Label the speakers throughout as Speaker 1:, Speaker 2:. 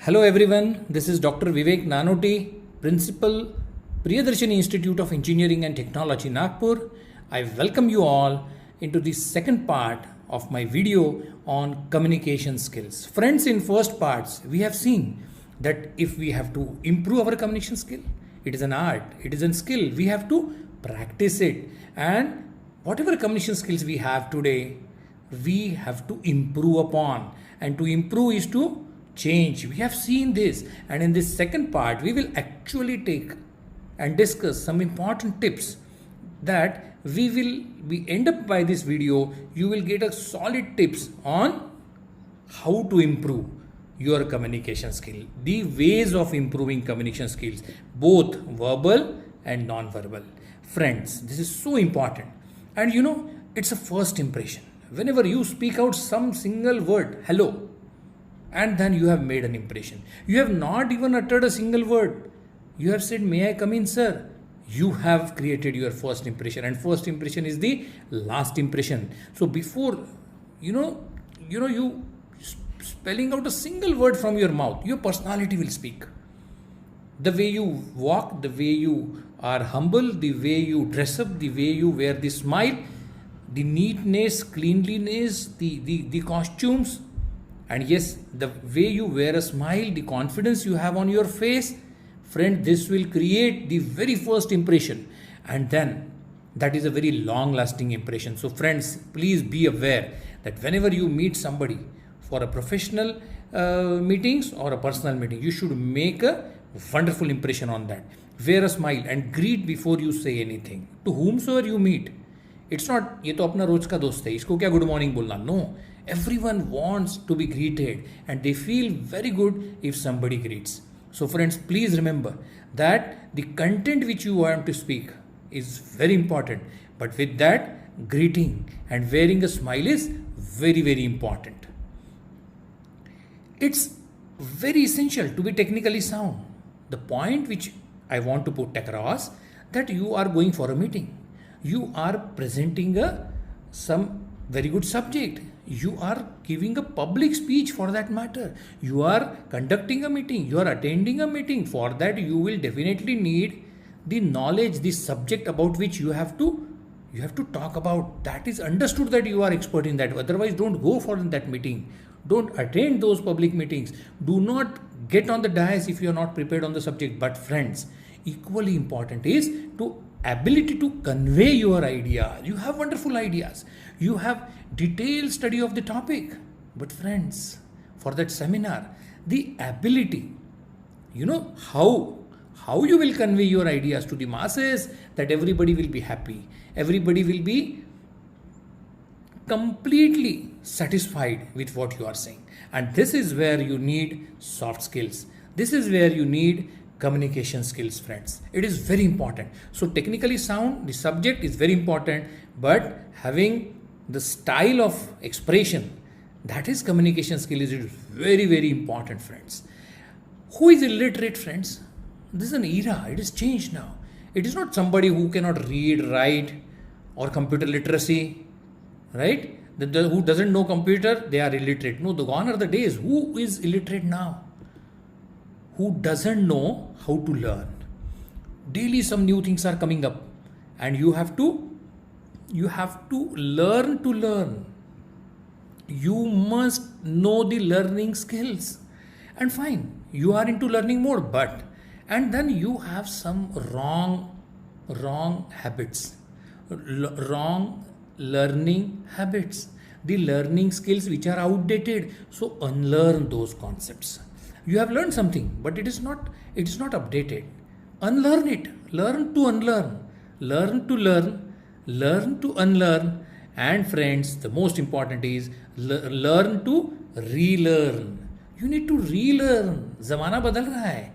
Speaker 1: Hello everyone, this is Dr. Vivek Nanoti, Principal, Priyadarshini Institute of Engineering and Technology, Nagpur. I welcome you all into the second part of my video on communication skills. Friends, in first parts, we have seen that if we have to improve our communication skill, it is an art, it is a skill, we have to practice it. And whatever communication skills we have today, we have to improve upon. And to improve is to change. We have seen this, and in this second part we will actually take and discuss some important tips that we end up by this video. You will get a solid tips on how to improve your communication skill, the ways of improving communication skills, both verbal and non-verbal. Friends, this is so important. And it's a first impression. Whenever you speak out some single word, hello, and then you have made an impression. You have not even uttered a single word. You have said, "May I come in, sir?" You have created your first impression, and first impression is the last impression. So before you spelling out a single word from your mouth, your personality will speak. The way you walk, the way you are humble, the way you dress up, the way you wear the smile, the neatness, cleanliness, the costumes, and yes, the way you wear a smile, the confidence you have on your face, friend, this will create the very first impression, and then that is a very long lasting impression. So friends, please be aware that whenever you meet somebody for a professional meetings or a personal meeting, you should make a wonderful impression on that. Wear a smile and greet before you say anything to whomsoever you meet. It's not ये तो अपना रोज का दोस्त है, इसको क्या good morning बोलना. No, everyone wants to be greeted and they feel very good if somebody greets. So friends, please remember that the content which you want to speak is very important, but with that, greeting and wearing a smile is very, very important. It's very essential to be technically sound. The point which I want to put across, that you are going for a meeting, you are presenting some very good subject, you are giving a public speech for that matter, you are conducting a meeting, you are attending a meeting. For that you will definitely need the knowledge, the subject about which you have to talk about. That is understood that you are expert in that. Otherwise, don't go for that meeting, don't attend those public meetings, do not get on the dais if you are not prepared on the subject. But friends, equally important is to ability to convey your idea. You have wonderful ideas, you have detailed study of the topic, but friends, for that seminar, the ability, how you will convey your ideas to the masses, that everybody will be happy, everybody will be completely satisfied with what you are saying. And this is where you need soft skills, this is where you need communication skills. Friends, it is very important. So technically sound, the subject is very important, but having the style of expression, that is communication skill, is very, very important. Friends, who is illiterate? Friends, this is an era, it is changed now. It is not somebody who cannot read, write, or computer literacy, right? Who doesn't know computer, they are illiterate. No, gone are the days. Who is illiterate now? Who doesn't know how to learn. Daily some new things are coming up, and you have to learn to learn. You must know the learning skills. And fine, you are into learning mode, but and then you have some wrong habits, wrong learning habits, the learning skills which are outdated. So unlearn those concepts. You have learned something, but it is not updated. Unlearn it. Learn to unlearn. Learn to learn. Learn to unlearn. And friends, the most important is learn to relearn. You need to relearn. Zamana badal raha hai.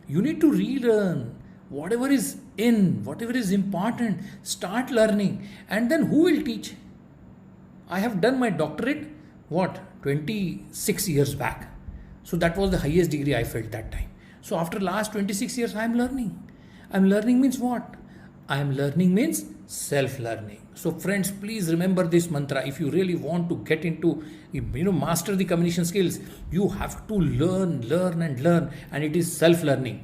Speaker 1: You need to relearn. Whatever is in, whatever is important, start learning. And then who will teach? I have done my doctorate, 26 years back. So that was the highest degree I felt that time. So after last 26 years, I am learning. I'm learning means what? I am learning means self-learning. So friends, please remember this mantra. If you really want to get into, master the communication skills, you have to learn, and it is self-learning.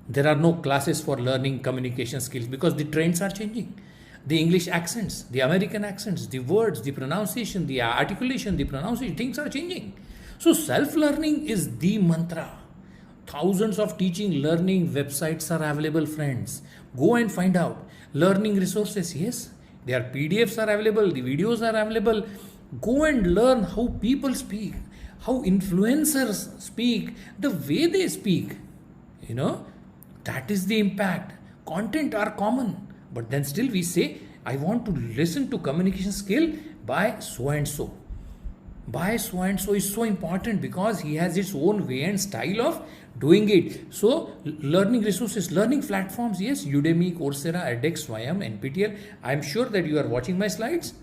Speaker 1: There are no classes for learning communication skills because the trends are changing. The English accents, the American accents, the words, the pronunciation, the articulation, the pronunciation, things are changing. So self-learning is the mantra. Thousands of teaching learning websites are available, friends. Go and find out. Learning resources, yes, their PDFs are available, the videos are available. Go and learn how people speak, how influencers speak, the way they speak. That is the impact. Content are common, but then still we say, I want to listen to communication skill by so and so. By so and so is so important because he has its own way and style of doing it. So learning resources, learning platforms, yes, Udemy, Coursera, edX, Swayam, NPTEL. I am sure that you are watching my slides.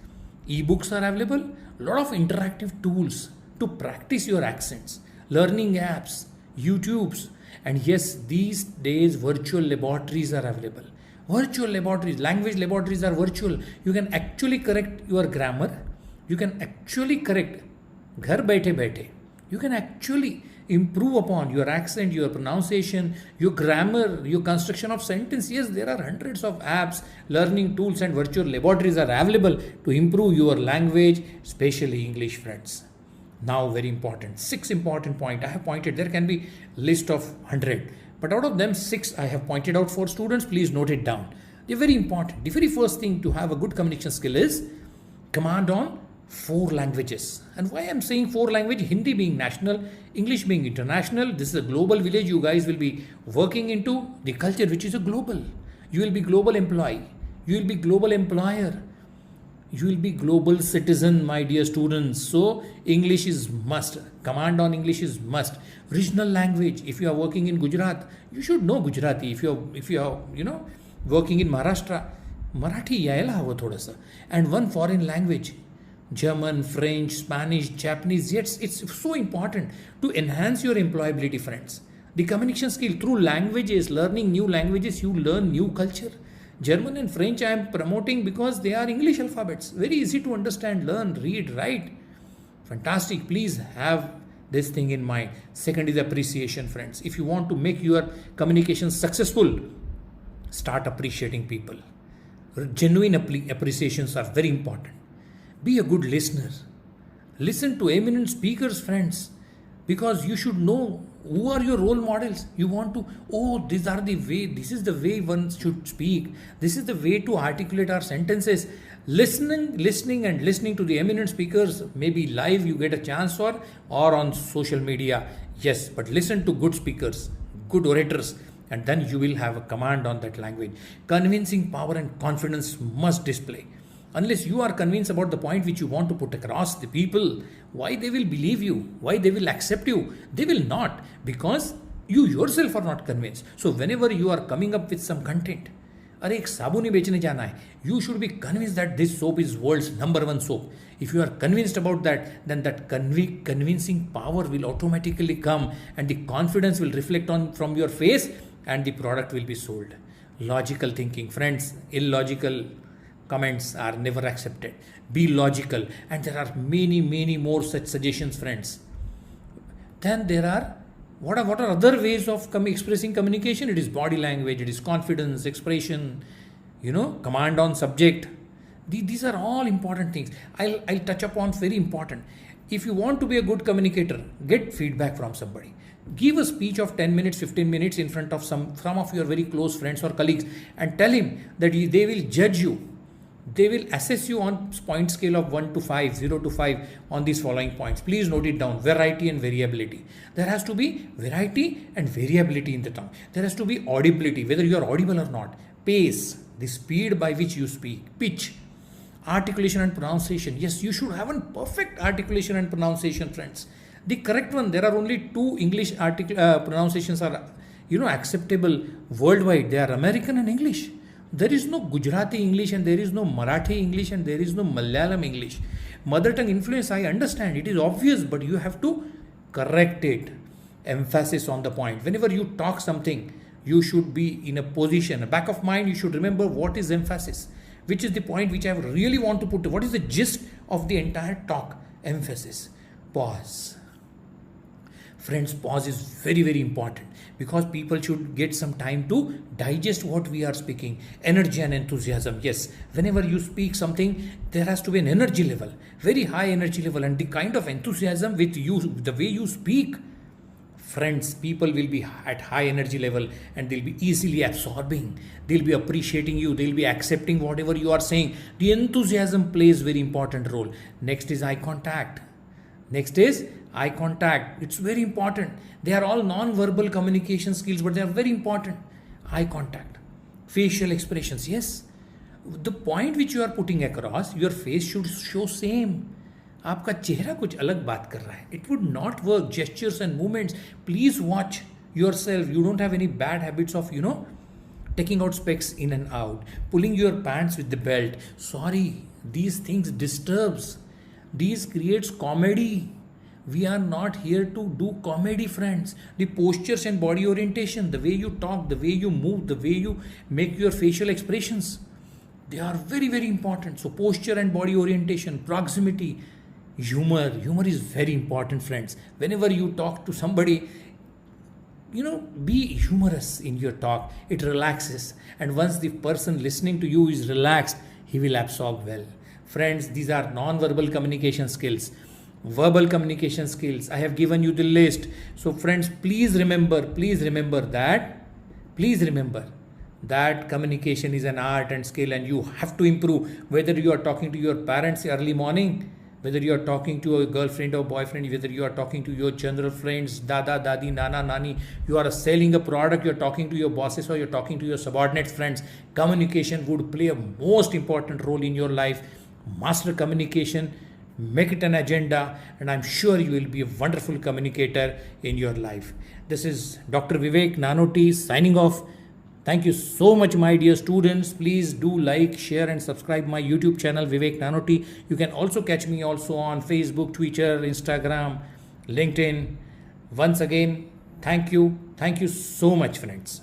Speaker 1: Ebooks are available. A lot of interactive tools to practice your accents. Learning apps, YouTubes, and yes, these days virtual laboratories are available. Virtual laboratories, language laboratories are virtual. You can actually correct your grammar. You can actually correct घर बैठे बैठे. You can actually improve upon your accent, your pronunciation, your grammar, your construction of sentence. Yes, there are hundreds of apps, learning tools and virtual laboratories are available to improve your language, especially English, friends. Now, very important, 6 important points I have pointed. There can be list of 100, but out of them 6 I have pointed out for students. Please note it down. They're very important. The very first thing to have a good communication skill is command on 4 languages. And why I'm saying 4 languages? Hindi being national, English being international. This is a global village you guys will be working into, the culture which is a global. You will be global employee. You will be global employer. You will be global citizen, my dear students. So English is must. Command on English is must. Regional language. If you are working in Gujarat, you should know Gujarati. If you are working in Maharashtra, Marathi यायला हवं थोडंसं. And one foreign language. German, French, Spanish, Japanese. Yes, it's so important to enhance your employability, friends. The communication skill through languages, learning new languages, you learn new culture. German and French I am promoting because they are English alphabets. Very easy to understand, learn, read, write. Fantastic. Please have this thing in mind. Second is appreciation, friends. If you want to make your communication successful, start appreciating people. Genuine appreciations are very important. Be a good listener. Listen to eminent speakers, friends, because you should know who are your role models. You want to, this is the way one should speak. This is the way to articulate our sentences. Listening to the eminent speakers, maybe live you get a chance for, or on social media. Yes, but listen to good speakers, good orators, and then you will have a command on that language. Convincing power and confidence must display. Unless you are convinced about the point which you want to put across, the people, why they will believe you, why they will accept you? They will not, because you yourself are not convinced. So whenever you are coming up with some content, अरे एक साबुन ही बेचने जाना है, you should be convinced that this soap is world's #1 soap. If you are convinced about that, then that convincing power will automatically come, and the confidence will reflect from your face, and the product will be sold. Logical thinking, friends. Illogical comments are never accepted. Be logical, and there are many more such suggestions, friends. Then there are what are other ways of expressing communication? It is body language, it is confidence, expression, command on subject. These are all important things. I'll touch upon very important. If you want to be a good communicator, get feedback from somebody. Give a speech of 10 minutes, 15 minutes in front of some of your very close friends or colleagues, and tell him that they will judge you. They will assess you on point scale of 1 to 5, 0 to 5 on these following points. Please note it down. Variety and variability. There has to be variety and variability in the tongue. There has to be audibility, whether you are audible or not. Pace, the speed by which you speak. Pitch, articulation and pronunciation. Yes, you should have a perfect articulation and pronunciation, friends. The correct one, there are only 2 English pronunciations are acceptable worldwide. They are American and English. There is no Gujarati English, and there is no Marathi English, and there is no Malayalam English. Mother tongue influence, I understand. It is obvious, but you have to correct it. Emphasis on the point. Whenever you talk something, you should be in a position, a back of mind, you should remember what is emphasis, which is the point which I really want to put. What is the gist of the entire talk? Emphasis. Pause. Friends, pause is very, very important because people should get some time to digest what we are speaking. Energy and enthusiasm. Yes, whenever you speak something, there has to be an energy level, very high energy level, and the kind of enthusiasm with you, the way you speak. Friends, people will be at high energy level and they'll be easily absorbing. They'll be appreciating you. They'll be accepting whatever you are saying. The enthusiasm plays very important role. Next is eye contact. Next is eye contact. It's very important. They are all non-verbal communication skills, but they are very important. Eye contact. Facial expressions. Yes. The point which you are putting across, your face should show same. आपका चेहरा कुछ अलग बात कर रहा है. It would not work. Gestures and movements. Please watch yourself. You don't have any bad habits of, taking out specs in and out, pulling your pants with the belt. Sorry, these things disturbs. These creates comedy. We are not here to do comedy, friends. The postures and body orientation, the way you talk, the way you move, the way you make your facial expressions, they are very, very important. So posture and body orientation, proximity, humor. Humor is very important, friends. Whenever you talk to somebody, be humorous in your talk. It relaxes. And once the person listening to you is relaxed, he will absorb well. Friends, these are non-verbal communication skills. Verbal communication skills, I have given you the list. So friends, please remember that communication is an art and skill, and you have to improve. Whether you are talking to your parents early morning, whether you are talking to a girlfriend or boyfriend, whether you are talking to your general friends, dada, dadi, nana, nani, you are selling a product, you are talking to your bosses or you are talking to your subordinates, friends, communication would play a most important role in your life. Master communication, make it an agenda, and I'm sure you will be a wonderful communicator in your life. This is Dr. Vivek Nanoti signing off. Thank you so much, my dear students. Please do like, share and subscribe my YouTube channel, Vivek Nanoti. You can also catch me also on Facebook, Twitter, Instagram, LinkedIn. Once again, thank you. Thank you so much, friends.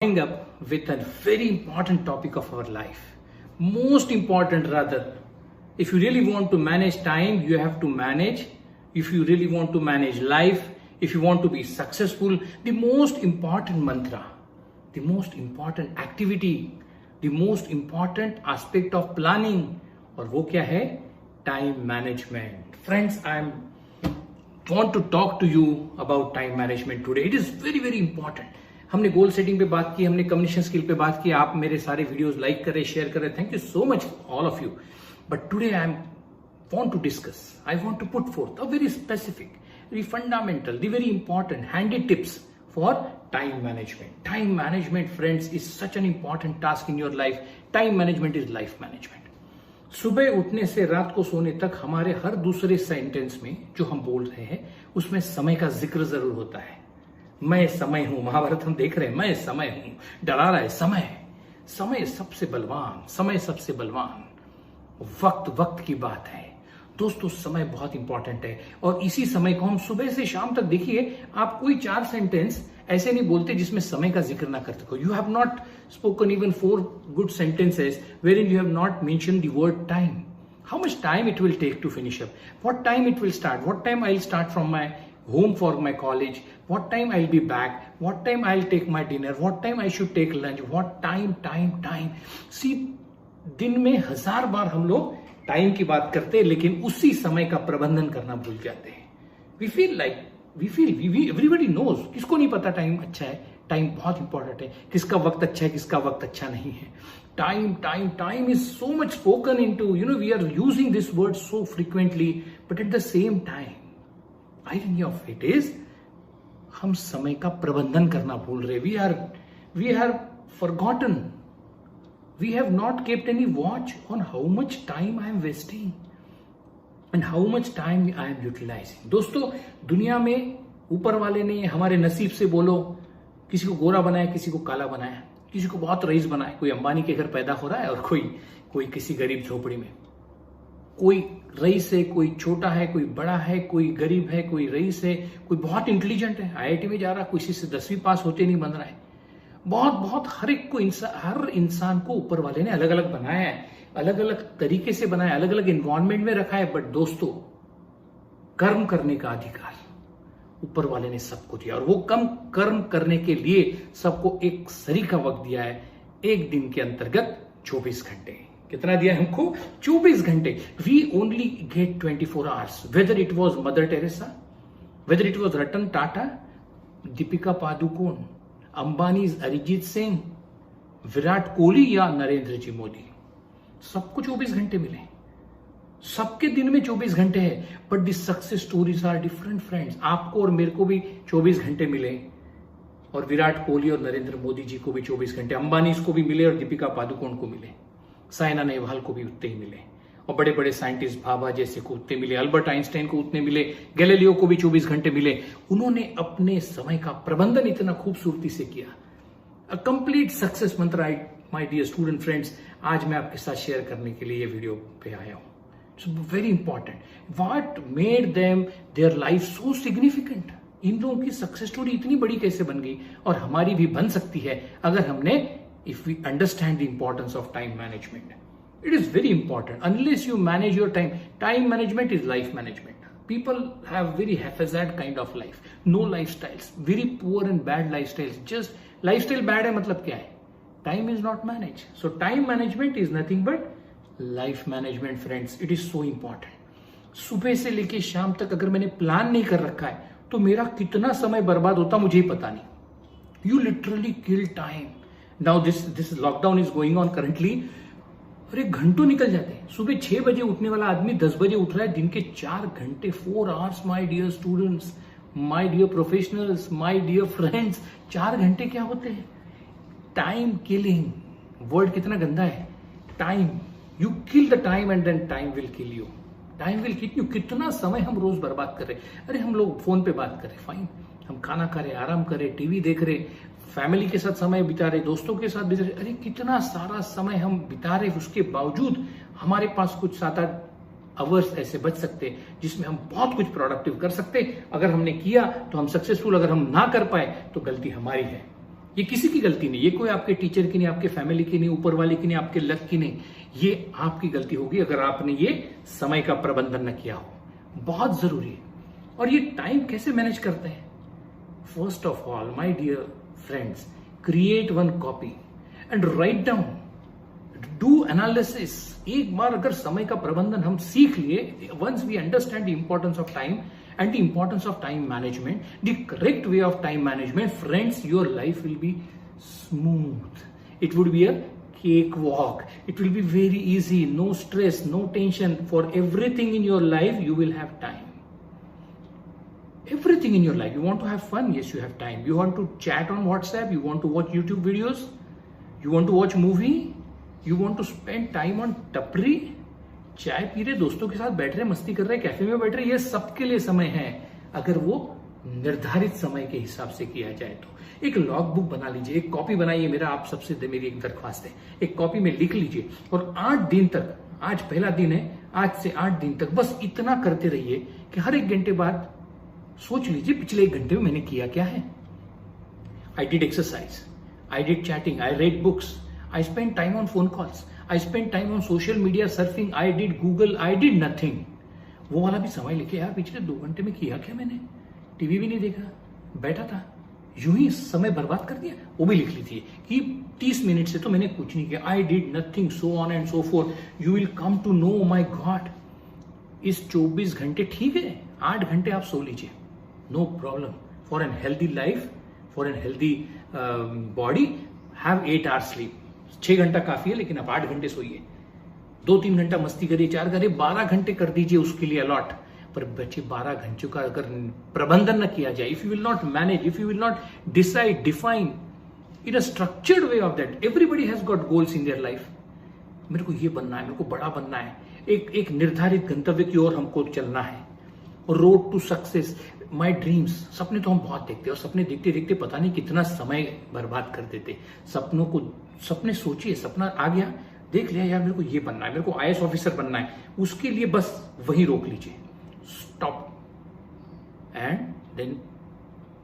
Speaker 1: Coming up with a very important topic of our life. Most important rather. If you really want to manage time, you have to manage. If you really want to manage life, if you want to be successful, the most important mantra, the most important activity, the most important aspect of planning, और वो क्या है? Time management. Friends, I want to talk to you about time management today. It is very, very important. हमने goal setting पे बात की, हमने communication skill पे बात की. आप मेरे सारे वीडियोस लाइक करें, शेयर करें. Thank you so much all of you. But today I want to discuss, I want to put forth a very specific, very fundamental, the very important handy tips for time management. Time management, friends, is such an important task in your life. Time management is life management. सुबह उठने से रात को सोने तक हमारे हर दूसरे sentence में जो हम बोल रहे हैं उसमें समय का जिक्र जरूर होता है. मैं समय हूं, महाभारत हम देख रहे हैं, मैं समय हूं, डरा रहा है समय. समय सबसे बलवान, समय सबसे बलवान. वक्त की बात है दोस्तों. समय बहुत इंपॉर्टेंट है और इसी समय को हम सुबह से शाम तक, देखिए आप कोई 4 सेंटेंस ऐसे नहीं बोलते जिसमें समय का जिक्र ना करते हो. You have not spoken even 4 good sentences where in you have not mention the word time. How much time it will take to finish up, what time it will start, what time I will start from my home for my college, what time I'll be back, what time I'll take my dinner, what time I should take lunch, what time. See, दिन में 1000 बार हम लोग time की बात करते हैं लेकिन उसी समय का प्रबंधन करना भूल जाते हैं. We feel everybody knows. किसको नहीं पता टाइम अच्छा है, टाइम बहुत इंपॉर्टेंट है, किसका वक्त अच्छा है, किसका वक्त अच्छा नहीं है. Time is so much spoken into, we are using this word so frequently, but at the same time irony of it is हम समय का प्रबंधन करना भूल रहे. We are forgotten. We have not kept any watch on how much time I am wasting and how much time I am utilizing. दोस्तों, दुनिया में ऊपर वाले ने हमारे नसीब से बोलो, किसी को गोरा बनाया, किसी को काला बनाया, किसी को बहुत रईस बनाया. कोई अंबानी के घर पैदा हो रहा है और कोई किसी गरीब झोपड़ी में. कोई रईस है, कोई छोटा है, कोई बड़ा है, कोई गरीब है, कोई रईस है, कोई बहुत इंटेलिजेंट है, IIT में जा रहा है, किसी से 10वीं पास होते नहीं बन रहा है. बहुत बहुत हर इंसान को ऊपर वाले ने अलग अलग बनाया है, अलग अलग तरीके से बनाया, अलग अलग एनवायरमेंट में रखा है। बट दोस्तों, कर्म करने का अधिकार ऊपर वाले ने सबको दिया, और वो कम कर्म करने के लिए सबको एक सरी का वक्त दिया है, एक दिन के अंतर्गत 24 घंटे। कितना दिया है हमको? 24 घंटे। We only get 24 hours, whether it was Mother Teresa, whether it was Ratan Tata, Deepika Padukone, Ambani, Arijit Singh, Virat Kohli या नरेंद्र जी मोदी, सबको 24 घंटे मिले। सबके दिन में 24 घंटे है, but the success stories are different friends. आपको और मेरे को भी 24 घंटे मिले, और विराट कोहली और नरेंद्र मोदी जी को भी 24 घंटे, अंबानी को भी मिले और दीपिका पादुकोण को मिले, साइना नेहवाल को भी उतने ही मिले, और बड़े बड़े साइंटिस्ट भाभा जैसे को उतने मिले, अल्बर्ट आइंस्टाइन को उतने मिले, गैलीलियो को भी 24 घंटे मिले। उन्होंने अपने समय का प्रबंधन इतना खूबसूरती से किया। अ कंप्लीट सक्सेस मंत्र, माय डियर स्टूडेंट फ्रेंड्स, आज मैं आपके साथ शेयर करने के लिए ये वीडियो पे आया हूं। It's very important, what made them their life so significant. इन लोगों की सक्सेस स्टोरी इतनी बड़ी कैसे बन गई, और हमारी भी बन सकती है अगर हमने, if we understand the importance of time management. It is very important. Unless you manage your time, time management is life management. People have very haphazard kind of life. No lifestyles. Very poor and bad lifestyles. Just lifestyle bad है मतलब क्या है? Time is not managed. So time management is nothing but life management, friends. It is so important. सुबह से लेके शाम तक अगर मैंने प्लान नहीं कर रखा है तो मेरा कितना समय बर्बाद होता मुझे ही पता नहीं. You literally kill time. Now this lockdown is going on currently. अरे घंटों निकल जाते हैं. सुबह 6 बजे उठने वाला आदमी 10 बजे उठ रहा है. दिन के 4 घंटे, 4 hours. My dear students, my dear professionals, my dear friends, 4 घंटे क्या होते हैं? टाइम किलिंग वर्ड कितना गंदा है. Time, you kill the time and then time will kill you. Time will kill you. कितना समय हम रोज बर्बाद कर रहे हैं. अरे हम लोग फोन पे बात कर रहे, फाइन, हम खाना खा रहे, आराम कर रहे, टीवी देख रहे, फैमिली के साथ समय बिता रहे, दोस्तों के साथ बिता रहे. अरे कितना सारा समय हम बिता रहे, उसके बावजूद हमारे पास कुछ 7-8 आवर्स ऐसे बच सकते जिसमें हम बहुत कुछ प्रोडक्टिव कर सकते. अगर हमने किया तो हम सक्सेसफुल, अगर हम ना कर पाए तो गलती हमारी है. ये किसी की गलती नहीं. ये कोई आपके टीचर की नहीं, आपके फैमिली की नहीं, ऊपर वाले की नहीं, आपके लक की नहीं. ये आपकी गलती होगी अगर आपने ये समय का प्रबंधन न किया हो. बहुत जरूरी है. और ये टाइम कैसे मैनेज करते हैं? First of all, my dear friends, create one copy and write down, do analysis. एक बार अगर समय का प्रबंधन हम सीख लिए, once we understand the importance of time and the importance of time management, the correct way of time management, friends, your life will be smooth. It would be a cakewalk. It will be very easy, no stress, no tension. For everything in your life you will have time. Everything in your life. You want to have fun? Yes, you have time. You want to chat on WhatsApp? You want to watch YouTube videos? You want to watch movie? You want to spend time on टपरी? चाय P रहे, दोस्तों के साथ बैठ रहे, मस्ती कर रहे, कैफे में बैठ रहे, ये सबके लिए समय है अगर वो निर्धारित समय के हिसाब से किया जाए तो. एक लॉग बुक बना लीजिए, एक कॉपी बनाइए. मेरा आप सबसे मेरी एक दरख्वास्त है, एक कॉपी में लिख लीजिए और 8 दिन तक, आज पहला दिन है, आज से 8 दिन तक बस इतना करते रहिए कि हर 1 घंटे बाद सोच लीजिए पिछले 1 घंटे में मैंने किया क्या है. I did exercise, I did chatting, I read books, I spend time on phone calls, I spend time on social media surfing, I did Google, I did nothing. वो वाला भी समय लेके, यार पिछले 2 घंटे में किया क्या मैंने? टीवी भी नहीं देखा, बैठा था, यूं ही समय बर्बाद कर दिया. वो भी लिख लीजिए कि 30 मिनट से तो मैंने कुछ नहीं किया. I did nothing, so on and so forth. You will come to know, my God, इस 24 घंटे ठीक है, 8 घंटे आप सो लीजिए, no problem. For an healthy life, for an healthy body, have 8 hours sleep. 6 घंटा काफी है, लेकिन आप 8 घंटे सोइए. 2-3 घंटा मस्ती करिए, 4 घंटे, 12 घंटे कर दीजिए उसके लिए अलॉट. पर बच्चे 12 घंटों का अगर प्रबंधन न किया जाए, if you will not manage, if you will not decide, define in a structured way of that, everybody has got goals in their life. मेरे को ये बनना है, मेरे को बड़ा बनना है, एक निर्धारित गंतव्य की ओर हमको चलना है. Road to success, my dreams. सपने तो हम बहुत देखते हैं, और सपने देखते देखते पता नहीं कितना समय बर्बाद कर देते. सपने सोचिए, सपना आ गया, देख लिया, यार मेरे को ये बनना है, मेरे को IAS ऑफिसर बनना है, उसके लिए बस वहीं रोक लीजिए, stop, and then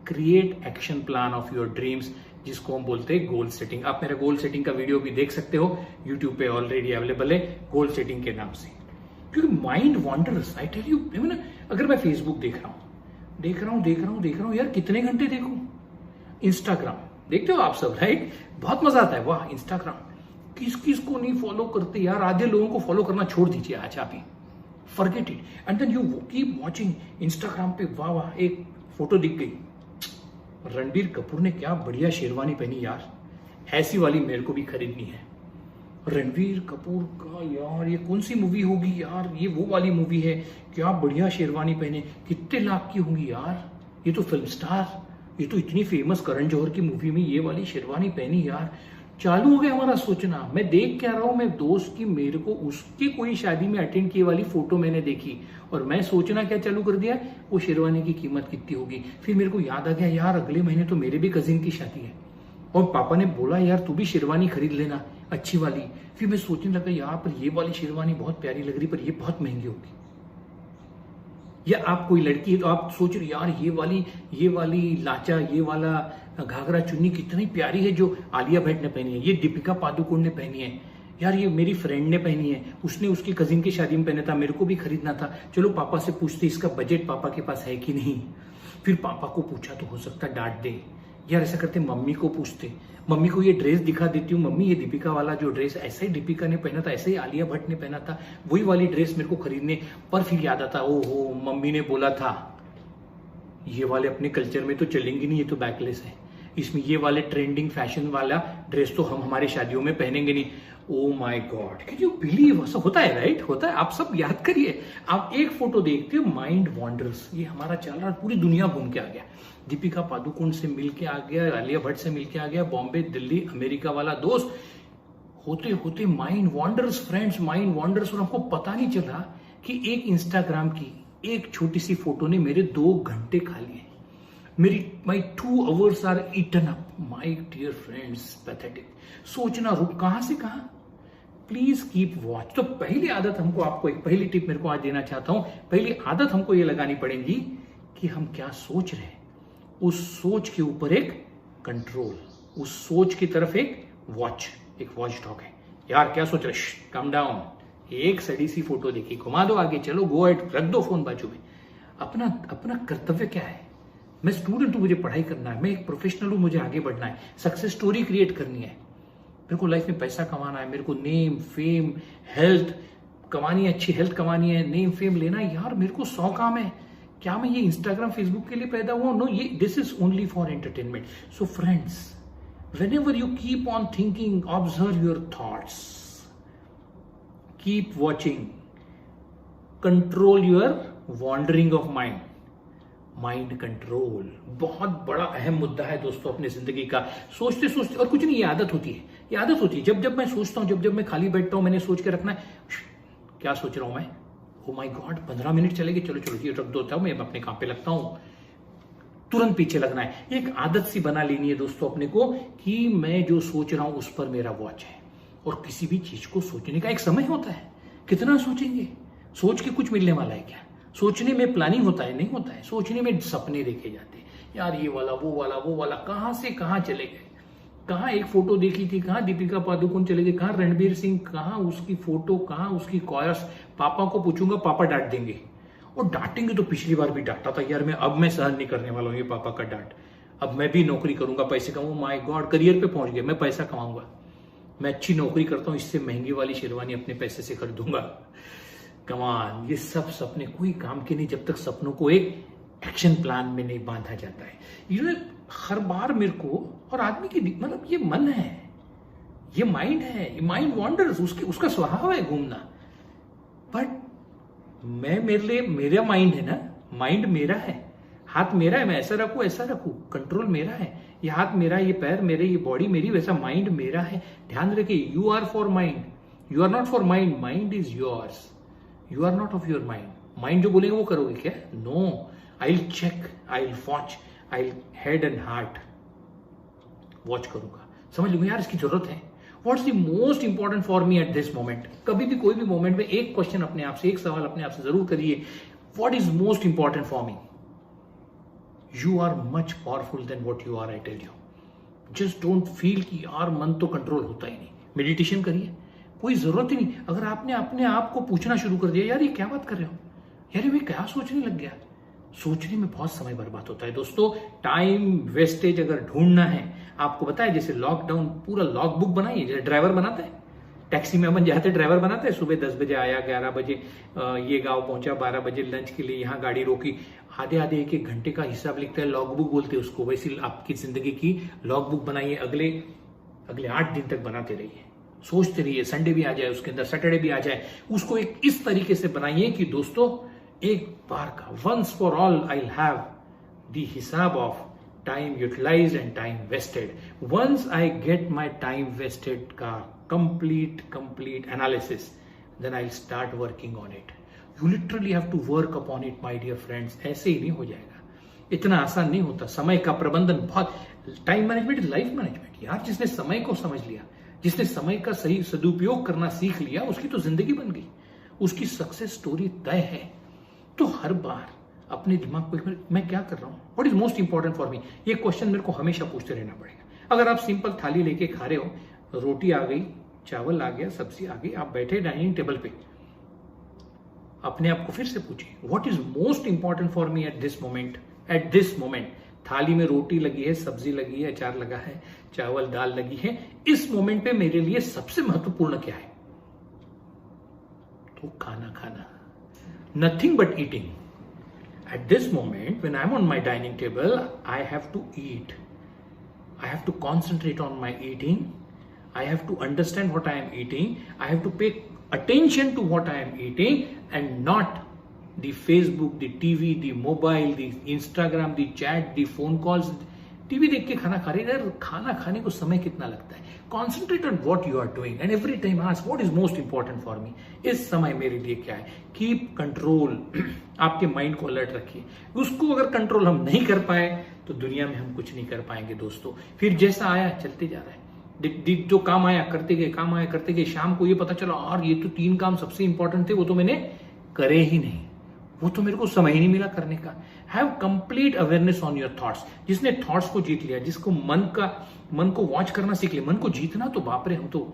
Speaker 1: create action plan of your dreams. जिसको हम बोलते हैं गोल सेटिंग। आप मेरा गोल सेटिंग का वीडियो भी देख सकते हो, यूट्यूब पे ऑलरेडी अवेलेबल है गोल सेटिंग के नाम से। क्योंकि mind wanders, I tell you, अगर मैं फेसबुक देख रहा हूं यार, कितने घंटे देखूं। इंस्टाग्राम देखते हो आप सब, राइट? बहुत मजा आता है, वाह इंस्टाग्राम, किस किस को नहीं फॉलो करते यार। आधे लोगों को फॉलो करना छोड़ दीजिए आज आप ही, forget it. And then you keep watching Instagram पे, वाह वाह, एक फोटो दिख गई, रणबीर कपूर ने क्या बढ़िया शेरवानी पहनी यार, ऐसी वाली मेरे को भी खरीदनी है। रणबीर कपूर का यार ये कौन सी मूवी होगी यार, ये वो वाली मूवी है, क्या बढ़िया शेरवानी पहने, कितने लाख की होंगी यार, ये तो फिल्म स्टार, ये तो इतनी फेमस करण जौहर की मूवी में ये वाली शेरवानी पहनी यार। चालू हो गया हमारा सोचना। मैं देख क्या रहा हूं, मैं दोस्त की, मेरे को उसकी कोई शादी में अटेंड किए वाली फोटो मैंने देखी और मैं सोचना क्या चालू कर दिया, वो शेरवानी की कीमत कितनी होगी। फिर मेरे को याद आ गया यार अगले महीने तो मेरे भी कजिन की शादी है और पापा ने बोला यार तू भी शेरवानी खरीद लेना अच्छी वाली। फिर मैं सोचने लगा यार पर ये वाली शेरवानी बहुत प्यारी लग रही, पर ये बहुत महंगी होगी। या आप कोई लड़की है तो आप सोच रहे यार ये वाली लाचा, ये वाला घाघरा चुन्नी कितनी प्यारी है जो आलिया भट्ट ने पहनी है, ये दीपिका पादुकोण ने पहनी है यार, ये मेरी फ्रेंड ने पहनी है, उसने उसकी कजिन की शादी में पहना था, मेरे को भी खरीदना था। चलो पापा से पूछते इसका बजट पापा के पास है कि नहीं। फिर पापा को पूछा तो हो सकता डांट दे यार, ऐसा करते मम्मी को पूछते, मम्मी को ये ड्रेस दिखा देती हूँ, मम्मी ये दीपिका वाला जो ड्रेस ऐसे ही दीपिका ने पहना था, ऐसे ही आलिया भट्ट ने पहना था, वही वाली ड्रेस मेरे को खरीदने। पर फिर याद आता ओहो मम्मी ने बोला था ये वाले अपने कल्चर में तो चलेंगे नहीं, ये तो बैकलेस है, इसमें ये वाले ट्रेंडिंग फैशन वाला ड्रेस तो हम हमारी शादियों में पहनेंगे नहीं। Oh my God, can you believe, ऐसा होता है, राइट? होता है। आप सब याद करिए, आप एक फोटो देखते हो, माइंड वॉन्डर्स, ये हमारा चल रहा है, पूरी दुनिया घूम के आ गया, दीपिका पादुकोण से मिलके आ गया, आलिया भट्ट से मिलके आ गया, बॉम्बे दिल्ली अमेरिका वाला दोस्त, होते होते mind wanders friends, mind wanders. और हमको पता नहीं चला कि एक इंस्टाग्राम की एक छोटी सी फोटो ने मेरे 2 घंटे खा लिए, my 2 hours are eaten up, my dear friends, pathetic। सोचना रुक, कहां से कहां, प्लीज कीप वॉच। तो पहली आदत हमको, आपको एक पहली टिप मेरे को आज देना चाहता हूं, पहली आदत हमको ये लगानी पड़ेगी कि हम क्या सोच रहे हैं, उस सोच के ऊपर एक कंट्रोल, उस सोच की तरफ एक वॉच डॉग है। यार क्या सोच रहे, कम डाउन, एक सड़ी सी फोटो देखी, घुमा दो आगे, चलो गो एट, रख दो फोन बाजू में। अपना कर्तव्य क्या है, मैं स्टूडेंट हूं, मुझे पढ़ाई करना है, मैं एक प्रोफेशनल हूं, मुझे आगे बढ़ना है, सक्सेस स्टोरी क्रिएट करनी है, मेरे को लाइफ में पैसा कमाना है, मेरे को नेम फेम हेल्थ कमानी है, अच्छी हेल्थ कमानी है, नेम फेम लेना है। यार मेरे को 100 काम है, क्या मैं ये इंस्टाग्राम फेसबुक के लिए पैदा हुआ? नो, ये this is only for entertainment. So friends, whenever you keep on thinking, observe your thoughts, keep watching, control your wandering of mind। Mind control बहुत बड़ा अहम मुद्दा है दोस्तों अपने जिंदगी का। सोचते सोचते, और कुछ नहीं, ये आदत होती है, ये आदत होती है। जब मैं सोचता हूं, जब मैं खाली बैठता हूं, मैंने सोच के रखना है क्या सोच रहा हूं मैं, ओ माय गॉड 15 मिनट चलेंगे, चलो ये रख दो, मैं अपने काम पे लगता हूं, तुरंत पीछे लगना है। एक आदत सी बना लेनी है दोस्तों अपने को कि मैं जो सोच रहा हूं उस पर मेरा वॉच है। और किसी भी चीज को सोचने का एक समय होता है, कितना सोचेंगे, सोच के कुछ मिलने वाला है क्या? सोचने में प्लानिंग होता है, नहीं होता है। सोचने में सपने देखे जाते हैं, यार ये वाला वो वाला, कहां से कहां चले गए, कहां एक फोटो देखी थी, कहां दीपिका पादुकोण चले गए, कहां रणबीर सिंह, कहां उसकी फोटो, कहां उसकी कॉयर्स। पापा को पूछूंगा, पापा डांट देंगे, और डांटेंगे तो पिछली बार भी डांटा था यार, अब मैं सहन नहीं करने वाला हूं ये पापा का डांट। अब मैं भी नौकरी करूंगा, पैसे कमाऊंगा, माय गॉड करियर पे पहुंच गया, मैं पैसा कमाऊंगा, मैं अच्छी नौकरी करता हूं, इससे महंगी वाली शेरवानी अपने पैसे से खरीदूंगा। कमान, ये सब सपने कोई काम के नहीं जब तक सपनों को एक एक्शन प्लान में नहीं बांधा जाता है। हर बार मेरे को, और आदमी की मतलब ये मन है, ये माइंड है, ये माइंड वॉन्डर्स, उसका स्वभाव है घूमना। बट मेरा माइंड है ना, माइंड मेरा है, हाथ मेरा है, मैं ऐसा रखूं, कंट्रोल मेरा है, ये हाथ मेरा, ये पैर मेरे, ये बॉडी मेरी, वैसा माइंड मेरा है। ध्यान रखिए, you are for mind, you are not for mind, mind is yours, you are not of your mind. Mind जो बोलेगा वो करोगे क्या? No, I will check, I will watch, I will head and heart watch करूंगा, समझ लूंगा यार इसकी जरूरत है। What's the most important for me at this moment? कभी भी कोई भी मोमेंट में एक क्वेश्चन अपने आप से, एक सवाल अपने आप से जरूर करिए, what is most important for me? You are much powerful than what you are, I tell you. Just don't feel कि यार मन तो कंट्रोल होता ही नहीं। मेडिटेशन करिए, कोई जरूरत ही नहीं। अगर आपने अपने आप को पूछना शुरू कर दिया, यार ये क्या बात कर रहे हो, यार ये क्या सोचने लग गया, सोचने में बहुत समय बर्बाद होता है दोस्तों। टाइम वेस्टेज अगर ढूंढना है, आपको पता है जैसे लॉकडाउन पूरा लॉग बुक बनाइए, जैसे ड्राइवर बनाता है, टैक्सी में अपन जाते ड्राइवर बनाते हैं, सुबह 10 बजे आया, 11 बजे ये गांव पहुंचा, 12 बजे लंच के लिए यहाँ गाड़ी रोकी, आधे आधे एक एक घंटे का हिसाब लिखता है, लॉग बुक बोलते हैं उसको। वैसे आपकी जिंदगी की लॉग बुक बनाइए, अगले 8 दिन तक बनाते रहिए, सोचते रहिए, संडे भी आ जाए उसके अंदर, सैटरडे भी आ जाए, उसको एक इस तरीके से बनाइए कि दोस्तों एक बार का once for all I will have the हिसाब of time utilised and time wasted. Once I get my time wasted का complete analysis, then I'll start working on it. You literally have to work upon it, my dear friends. ऐसे ही नहीं हो जाएगा, इतना आसान नहीं होता। समय का प्रबंधन बहुत, time management is life management यार। जिसने समय को समझ लिया, जिसने समय का सही सदुपयोग करना सीख लिया, उसकी तो जिंदगी बन गई, उसकी सक्सेस स्टोरी तय है। तो हर बार अपने दिमाग को मैं क्या कर रहा हूं, what is most important for मी, ये क्वेश्चन मेरे को हमेशा पूछते रहना पड़ेगा। अगर आप सिंपल थाली लेके खा रहे हो, रोटी आ गई, चावल आ गया, सब्जी आ गई, आप बैठे डाइनिंग टेबल पे, अपने आप को फिर से पूछिए what is most important for me at this moment. Eight this moment थाली में रोटी लगी है, सब्जी लगी है, अचार लगा है, चावल दाल लगी है, इस मोमेंट पे मेरे लिए सबसे महत्वपूर्ण क्या है? तो खाना खाना, nothing but eating. At this moment when I am on my dining table, I have to eat, I have to concentrate on my eating, I have to understand what I am eating. I have to pay attention to what I am eating and not the Facebook, the TV, the mobile, the Instagram, the chat, the phone calls. TV देख के खाना खा रहे हैं, खाना खाने को समय कितना लगता है? Concentrate on what you are doing and every time ask what is most important for me. इस समय मेरे लिए क्या है? Keep control. आपके माइंड को अलर्ट रखिए। उसको अगर कंट्रोल हम नहीं कर पाए तो दुनिया में हम कुछ नहीं कर पाएंगे दोस्तों। फिर जैसा आया चलते जा रहा है, जो काम आया करते गए, शाम को ये पता चला और ये तो 3 काम सबसे इंपॉर्टेंट थे, वो तो मैंने करे ही नहीं, वो तो मेरे को समय ही नहीं मिला करने का। Have complete awareness on your thoughts. जिसने थॉट्स को जीत लिया, जिसको मन को वॉच करना सीख लिया, मन को जीतना, तो बाप रे हम तो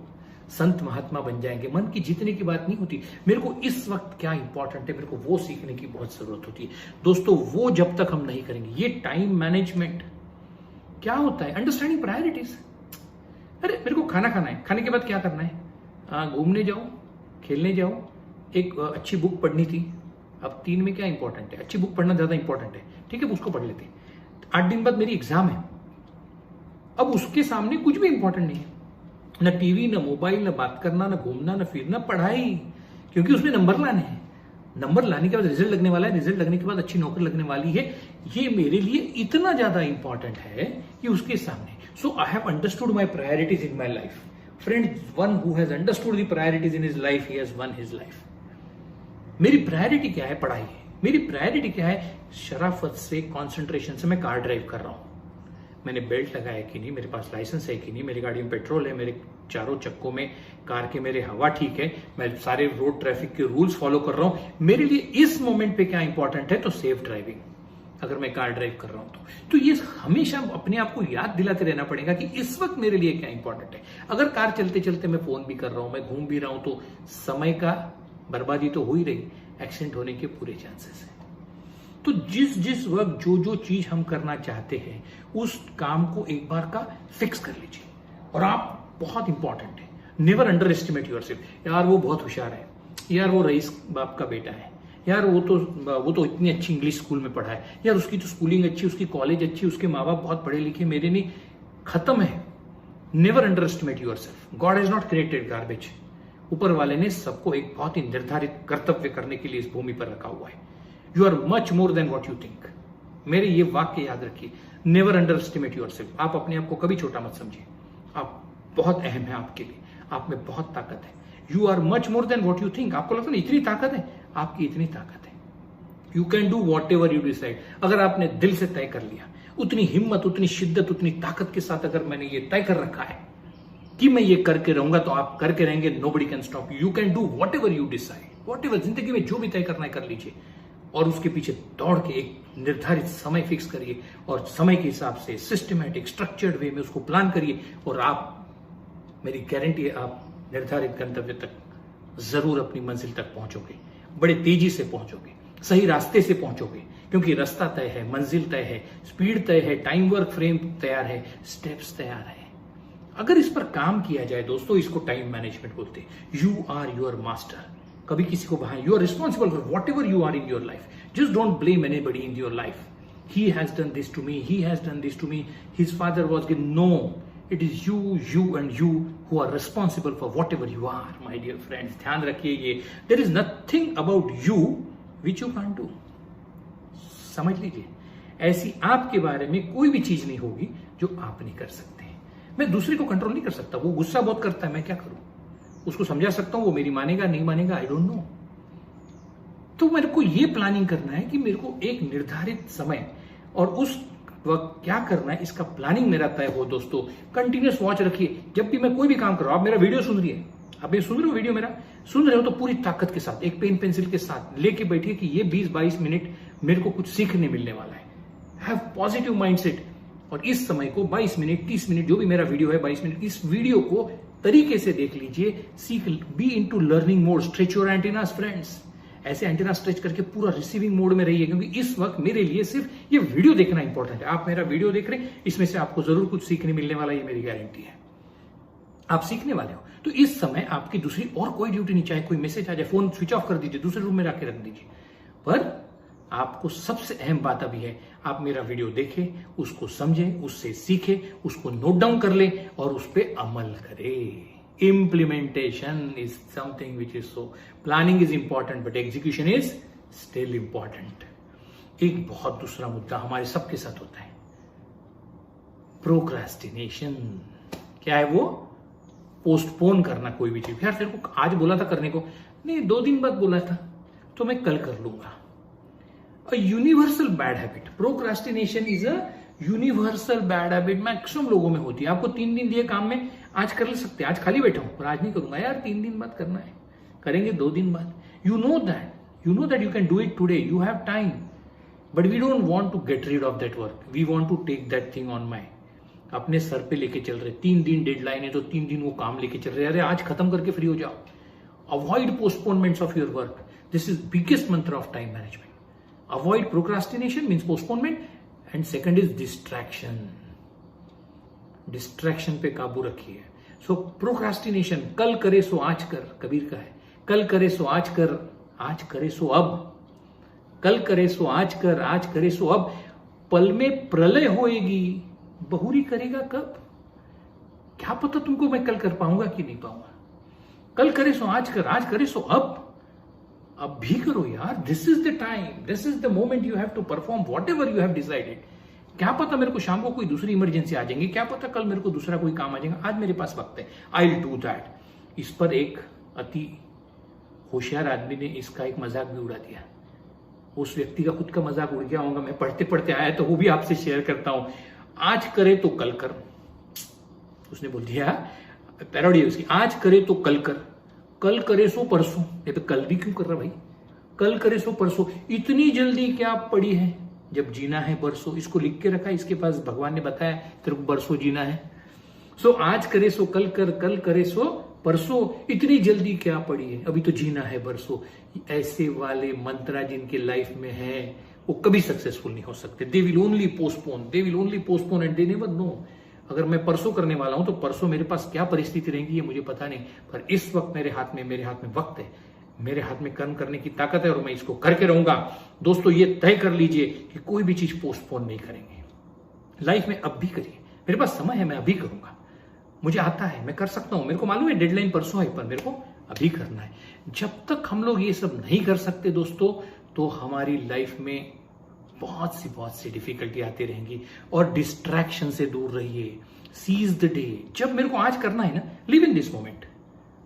Speaker 1: संत महात्मा बन जाएंगे। मन की जीतने की बात नहीं होती, मेरे को इस वक्त क्या इंपॉर्टेंट है, मेरे को वो सीखने की बहुत जरूरत होती है दोस्तों। वो जब तक हम नहीं करेंगे, ये टाइम मैनेजमेंट क्या होता है, अंडरस्टैंडिंग प्रायोरिटीज। अरे मेरे को खाना खाना है, खाने के बाद क्या करना है, घूमने जाओ, खेलने जाओ, एक अच्छी बुक पढ़नी थी। अब 3 में क्या इंपॉर्टेंट है? अच्छी बुक पढ़ना ज्यादा इंपॉर्टेंट है, ठीक है उसको पढ़ लेते हैं। 8 दिन बाद मेरी एग्जाम है, अब उसके सामने कुछ भी इंपॉर्टेंट नहीं है, ना टीवी, ना मोबाइल, ना बात करना, ना घूमना, ना फिरना, पढ़ाई, क्योंकि उसमें नंबर लाने हैं। नंबर लाने के बाद रिजल्ट लगने वाला है, रिजल्ट लगने के बाद अच्छी नौकरी लगने वाली है। ये मेरे लिए इतना ज्यादा इंपॉर्टेंट है कि उसके सामने। So I have understood my priorities in my life. Friends, one who has understood the priorities in his life, he has won his life. मेरी प्रायोरिटी क्या है? पढ़ाई है। मेरी प्रायोरिटी क्या है? शराफत से, कंसंट्रेशन से मैं कार ड्राइव कर रहा हूं। मैंने बेल्ट लगाया कि नहीं, मेरे पास लाइसेंस है कि नहीं, मेरी गाड़ी में पेट्रोल है, मेरे चारों चक्कों में कार के मेरे हवा ठीक है, मैं सारे रोड ट्रैफिक के रूल्स फॉलो कर रहा हूं। मेरे लिए इस मोमेंट पे क्या इंपॉर्टेंट है? तो सेफ ड्राइविंग। अगर मैं कार ड्राइव कर रहा हूं तो ये हमेशा अपने आप को याद दिलाते रहना पड़ेगा कि इस वक्त मेरे लिए क्या इंपॉर्टेंट है। अगर कार चलते चलते मैं फोन भी कर रहा हूं, मैं घूम भी रहा हूं, तो समय का बर्बादी तो हो ही रही, एक्सीडेंट होने के पूरे चांसेस है। तो जिस वक्त जो चीज हम करना चाहते हैं, उस काम को एक बार का फिक्स कर लीजिए। और आप बहुत इंपॉर्टेंट है, नेवर अंडर एस्टिमेट योरसेल्फ। यार वो बहुत होशियार है, यार वो रईस बाप का बेटा है, यार वो तो इतनी अच्छी इंग्लिश स्कूल में पढ़ा है, यार उसकी तो स्कूलिंग अच्छी, उसकी कॉलेज अच्छी, उसके माँ बाप बहुत पढ़े लिखे, मेरे नहीं। खत्म है। Never under estimate yourself. God has not created garbage. ऊपर वाले ने सबको एक बहुत ही निर्धारित कर्तव्य करने के लिए इस भूमि पर रखा हुआ है। You are much more than what you think. मेरे ये वाक्य याद रखिए, नेवर अंडर एस्टिमेट योरसेल्फ। आप अपने आप को कभी छोटा मत समझिए, आप बहुत अहम है आपके लिए, आप में बहुत ताकत है। You are much more than what you think. आपको लगता है इतनी ताकत है, आपकी इतनी ताकत है। You can do whatever you decide. अगर आपने दिल से तय कर लिया, उतनी हिम्मत, उतनी शिद्दत, उतनी ताकत के साथ अगर मैंने ये तय कर रखा है कि मैं ये करके रहूंगा, तो आप करके रहेंगे। Nobody can stop you. You can do whatever you decide. What ever, जिंदगी में जो भी तय करना है कर लीजिए। और उसके पीछे दौड़ के एक निर्धारित समय फिक्स करिए और समय के हिसाब से सिस्टमैटिक स्ट्रक्चर्ड वे में उसको प्लान करिए और आप, मेरी गारंटी है, आप निर्धारित गंतव्य तक जरूर अपनी मंजिल तक पहुंचोगे, बड़े तेजी से पहुंचोगे, सही रास्ते से पहुंचोगे, क्योंकि रास्ता तय है, मंजिल तय है, स्पीड तय है, टाइम वर्क फ्रेम तैयार है, स्टेप्स तैयार है। अगर इस पर काम किया जाए दोस्तों, इसको टाइम मैनेजमेंट बोलते हैं। You are your master. कभी किसी को भाई, you are responsible for whatever you are in your life. Just don't blame anybody in your life. He has done this to me, he has done this to me, his father was give. No, it is you and you who are responsible for whatever you are. My dear friends, ध्यान रखिए ये, there is nothing about you which you can do. समझ लीजिए, ऐसी आपके बारे में कोई भी चीज नहीं होगी जो आप नहीं कर सकते। मैं दूसरे को कंट्रोल नहीं कर सकता, वो गुस्सा बहुत करता है, मैं क्या करूं? उसको समझा सकता हूं, वो मेरी मानेगा नहीं मानेगा, आई डोंट नो। तो मेरे को ये प्लानिंग करना है कि मेरे को एक निर्धारित समय और उस वक्त क्या करना है, इसका प्लानिंग मेरा तय हो। दोस्तों कंटिन्यूस वॉच रखिए, जब भी मैं कोई भी काम कर रहा हूं। आप मेरा वीडियो सुन रही है, आप ये सुन रहे हो वीडियो मेरा, सुन रहे हो तो पूरी ताकत के साथ एक पेन पेंसिल के साथ लेके बैठिए कि ये 20-22 मिनट मेरे को कुछ सीखने मिलने वाला है। Have positive mindset. और इस समय को 22 मिनट 30 मिनट जो भी मेरा वीडियो है 22 मिनट, इस वीडियो को तरीके से देख लीजिए, सीख, be into learning mode, stretch your antennas friends. ऐसे एंटेना स्ट्रेच करके पूरा रिसीविंग मोड में रहिए, क्योंकि इस वक्त मेरे लिए सिर्फ ये वीडियो देखना इंपॉर्टेंट है। आप मेरा वीडियो देख रहे हैं, इसमें से आपको जरूर कुछ सीखने मिलने वाला है, ये मेरी गारंटी है। आप सीखने वाले हो तो इस समय आपकी दूसरी और कोई ड्यूटी नहीं, चाहे कोई मैसेज आ जाए, फोन स्विच ऑफ कर दीजिए, दूसरे रूम में रख दीजिए। पर आपको सबसे अहम बात अभी है, आप मेरा वीडियो देखें, उसको समझें, उससे सीखें, उसको नोट डाउन कर लें और उस पर अमल करें। Implementation is something which is so, planning is important but execution is still important। एक बहुत दूसरा मुद्दा हमारे सबके साथ होता है, प्रोक्रास्टिनेशन। क्या है वो? पोस्टपोन करना कोई भी चीज। यार तेरे को आज बोला था करने को, नहीं 2 दिन बाद बोला था तो मैं कल कर लूंगा। A universal bad habit. Procrastination is a universal bad habit। Maximum लोगों में होती है। आपको 3 दिन दिए काम में, आज कर ले सकते हैं, आज खाली बैठा हूं पर आज नहीं करूंगा यार, 3 दिन बाद करना है, करेंगे 2 दिन बाद। You know that you can do it today, you have time, but we don't want to get rid of that work, we want to take that thing on my, अपने सर पे लेके चल रहे। 3 दिन डेडलाइन है तो 3 दिन वो काम लेके चल रहे। अरे आज खत्म करके फ्री हो जाओ। Avoid postponements of your work. This is biggest mantra of time management. Avoid procrastination means postponement, and second is distraction। distraction पे काबू रखिए। So procrastination, कल करे सो आज कर, कबीर का है। कल करे सो आज कर, आज करे सो अब। कल करे सो आज कर, आज करे सो अब। पल में प्रलय होएगी, बहुरी करेगा कब? क्या पता तुमको मैं कल कर पाऊंगा कि नहीं पाऊंगा। कल करे सो आज कर, आज करे सो अब भी करो यार। This is the time, this is the moment you have to perform whatever you have decided. क्या पता मेरे को शाम को कोई दूसरी इमरजेंसी आ जाएंगी, क्या पता कल मेरे को दूसरा कोई काम आ जाएगा, आज मेरे पास वक्त है, आई विल डू दैट। इस पर एक अति होशियार आदमी ने इसका एक मजाक भी उड़ा दिया। उस व्यक्ति का खुद का मजाक उड़ गया होगा, मैं पढ़ते पढ़ते आया तो वो भी आपसे शेयर करता हूं। आज करे तो कल कर, उसने बोल दिया, पैरोडी है उसकी, आज करे तो कल कर, कल करे सो परसों। ये तो कल भी क्यों कर रहा भाई, कल करे सो परसों। इतनी जल्दी क्या पड़ी है, जब जीना है बरसों। इसको लिख के रखा है इसके पास, भगवान ने बताया तेरे को बरसों जीना है। सो आज करे सो कल कर, कल करे सो परसों, इतनी जल्दी क्या पड़ी है, अभी तो जीना है बरसों। ऐसे वाले मंत्रा जिनके लाइफ में है वो कभी सक्सेसफुल नहीं हो सकते। They will only postpone and they never know. अगर मैं परसों करने वाला हूं तो परसों मेरे पास क्या परिस्थिति रहेगी ये मुझे पता नहीं, पर इस वक्त मेरे हाथ में वक्त है, मेरे हाथ में कर्म करने की ताकत है और मैं इसको करके रहूंगा। दोस्तों ये तय कर लीजिए कि कोई भी चीज पोस्टपोन नहीं करेंगे लाइफ में। अब भी करिए, मेरे पास समय है, मैं अभी करूंगा, मुझे आता है, मैं कर सकता हूं, मेरे को मालूम है डेडलाइन परसों है पर मेरे को अभी करना है। जब तक हम लोग ये सब नहीं कर सकते दोस्तों, तो हमारी लाइफ में बहुत सी डिफिकल्टी आती रहेंगी। और डिस्ट्रैक्शन से दूर रहिए, सीज द डे। जब मेरे को आज करना है ना, live in this moment,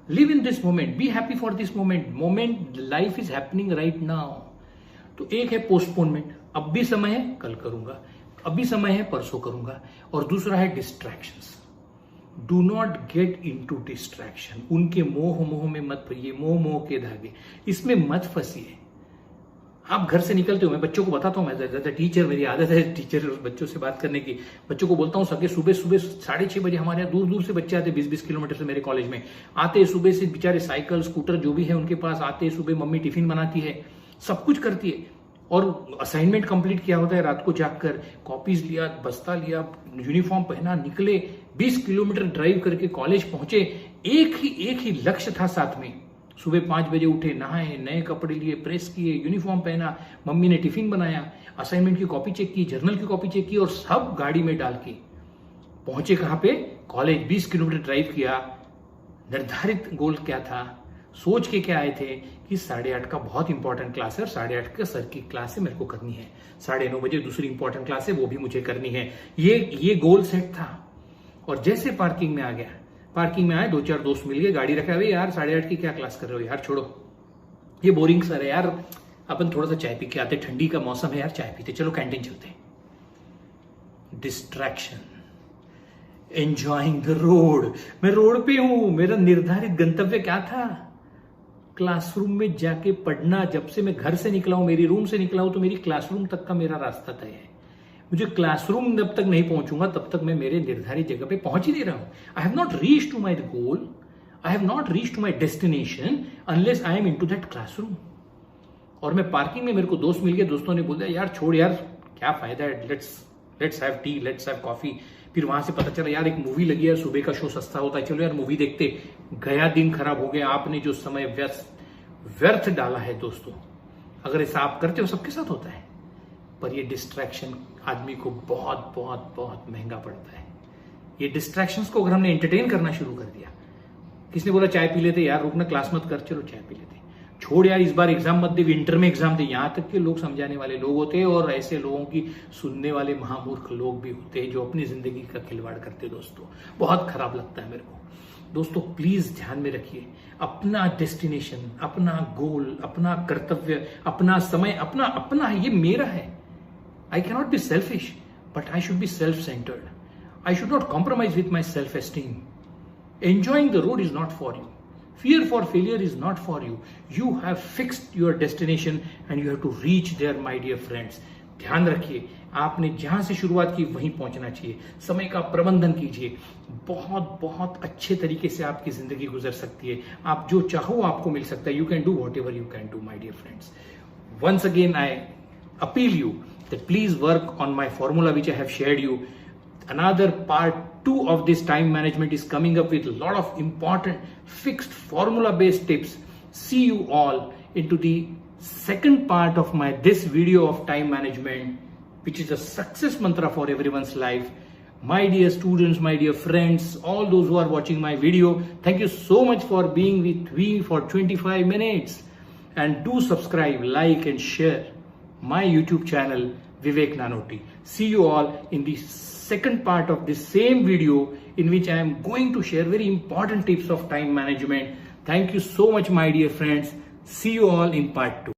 Speaker 1: live in this moment, be happy for this moment, life is happening right now. तो एक है पोस्टपोनमेंट, अब भी समय है कल करूंगा, अब भी समय है परसों करूंगा। और दूसरा है distractions. Do not get into distraction. उनके मोह में मत पड़िए, मोह के धागे, इसमें मत फंसिए। आप घर से निकलते हो, मैं बच्चों को बताता हूँ, मैं टीचर, मेरी आदत है टीचर बच्चों से बात करने की। बच्चों को बोलता हूँ सके सुबह सुबह 6:30 बजे हमारे यहाँ दूर दूर से बच्चे आते, 20-20 किलोमीटर से मेरे कॉलेज में आते। सुबह से बेचारे साइकिल स्कूटर जो भी है उनके पास आते, सुबह मम्मी टिफिन बनाती है, सब कुछ करती है, और असाइनमेंट कंप्लीट किया होता है रात को जागकर, कॉपीज लिया, बस्ता लिया, यूनिफॉर्म पहना, निकले, 20 किलोमीटर ड्राइव करके कॉलेज पहुंचे। एक ही लक्ष्य था साथ में। सुबह 5 बजे उठे, नहाए, नए कपड़े लिए, प्रेस किए, यूनिफॉर्म पहना, मम्मी ने टिफिन बनाया, असाइनमेंट की कॉपी चेक की, जर्नल की कॉपी चेक की, और सब गाड़ी में डाल के पहुंचे कहां पे? कॉलेज। 20 किलोमीटर ड्राइव किया। निर्धारित गोल क्या था? सोच के क्या आए थे कि 8:30 का बहुत इंपॉर्टेंट क्लास है और 8:30 का सर की क्लास है, मेरे को करनी है। 9:30 बजे दूसरी इंपॉर्टेंट क्लास है, वो भी मुझे करनी है। ये गोल सेट था। और जैसे पार्किंग में आ गया, पार्किंग में आए, 2-4 दोस्त मिल गए, गाड़ी रखा, भाई यार 8:30 की क्या क्लास कर रहे हो यार, छोड़ो, ये बोरिंग सर है यार, अपन थोड़ा सा चाय पी के आते, ठंडी का मौसम है यार, चाय पीते, चलो कैंटीन चलते। Distraction, enjoying the road. मैं रोड पे हूं, मेरा निर्धारित गंतव्य क्या था? क्लासरूम में जाके पढ़ना। जब से मैं घर से निकला हूं, मेरी रूम से निकला हूं, तो मेरी क्लासरूम तक का मेरा रास्ता तय है। मुझे क्लासरूम जब तक नहीं पहुंचूंगा तब तक मैं मेरे निर्धारित जगह पे पहुंच ही नहीं रहा हूं। I have not reach to my goal, I have not reach to my destination unless I am into that classroom. और मैं पार्किंग में, मेरे को दोस्त मिल गए, दोस्तों ने बोला यार छोड़ यार, क्या फायदा है, let's have T, let's have coffee. फिर वहां से पता चला यार एक मूवी लगी है, सुबह का शो सस्ता होता है, चलो यार मूवी देखते। गया दिन खराब हो गया। आपने जो समय व्यर्थ डाला है दोस्तों, अगर ऐसा आप करते हो, सबके साथ होता है, पर ये डिस्ट्रैक्शन आदमी को बहुत बहुत बहुत महंगा पड़ता है। ये डिस्ट्रैक्शंस को अगर हमने एंटरटेन करना शुरू कर दिया, किसने बोला चाय पी लेते, यार रुकना क्लास मत कर, चलो चाय पी लेते, छोड़ यार इस बार एग्जाम मत दे, विंटर में एग्जाम दे। यहां तक के लोग समझाने वाले लोग होते हैं, और ऐसे लोगों की सुनने वाले महामूर्ख लोग भी होते हैं जो अपनी जिंदगी का खिलवाड़ करते हैं। दोस्तों बहुत खराब लगता है मेरे को। दोस्तों प्लीज ध्यान में रखिए, अपना डेस्टिनेशन, अपना गोल, अपना कर्तव्य, अपना समय अपना है, ये मेरा है। I cannot be selfish, but I should be self-centered. I should not compromise with my self-esteem. Enjoying the road is not for you. Fear for failure is not for you. You have fixed your destination and you have to reach there, my dear friends. ध्यान रखिए, आपने जहां से शुरुआत की वहीं पहुंचना चाहिए। समय का प्रबंधन कीजिए, बहुत बहुत अच्छे तरीके से आपकी जिंदगी गुजर सकती है। आप जो चाहो आपको मिल सकता है। You can do whatever you can do, my dear friends. Once again I appeal you that please work on my formula which I have shared you. Another part 2 of this time management is coming up with a lot of important fixed formula based tips. See you all into the second part of this video of time management, which is a success mantra for everyone's life. My dear students, my dear friends, all those who are watching my video, thank you so much for being with me for 25 minutes, and do subscribe, like and share my YouTube channel Vivek Nanoti. See you all in the second part of this same video, in which I am going to share very important tips of time management. Thank you so much, my dear friends. See you all in part 2.